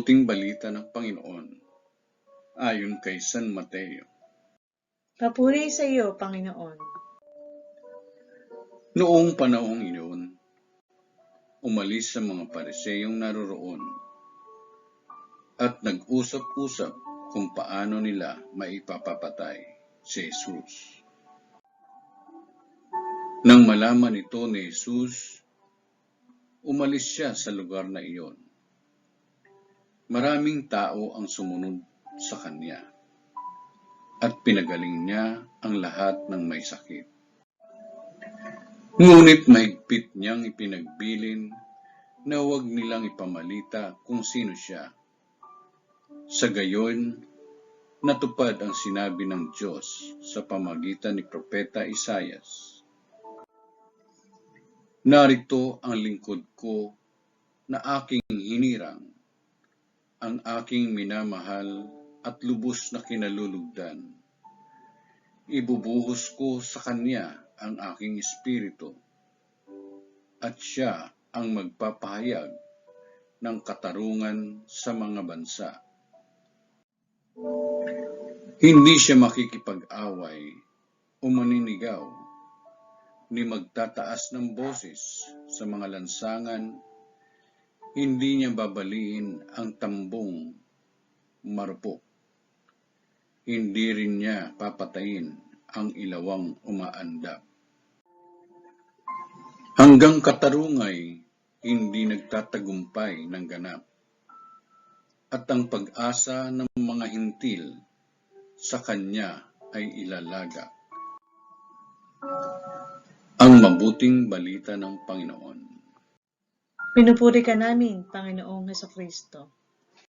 mabuting balita ng Panginoon ayon kay San Mateo. Papuri sa iyo, Panginoon. Noong panahong iyon, umalis sa mga Pariseyong naroroon at nag-usap-usap kung paano nila maipapapatay si Jesus. Nang malaman ito ni Jesus, umalis siya sa lugar na iyon. Maraming tao ang sumunod sa kanya at pinagaling niya ang lahat ng may sakit. Ngunit mahigpit niyang ipinagbilin na huwag nilang ipamalita kung sino siya. Sa gayon, natupad ang sinabi ng Diyos sa pamagitan ni Propeta Isaias. Narito ang lingkod ko na aking hinirang, ang aking minamahal at lubos na kinalulugdan. Ibubuhos ko sa kanya ang aking espiritu, at siya ang magpapahayag ng katarungan sa mga bansa. Hindi siya makikipag-away o maninigaw, ni magtataas ng boses sa mga lansangan. Hindi niya babaliin ang tambong marupok. Hindi rin niya papatayin ang ilawang umaandap. Hanggang katarungay, hindi nagtatagumpay ng ganap, at ang pag-asa ng mga hintil sa kanya ay ilalaga. Ang mabuting balita ng Panginoon. Pinupuri ka namin, Panginoong Hesukristo.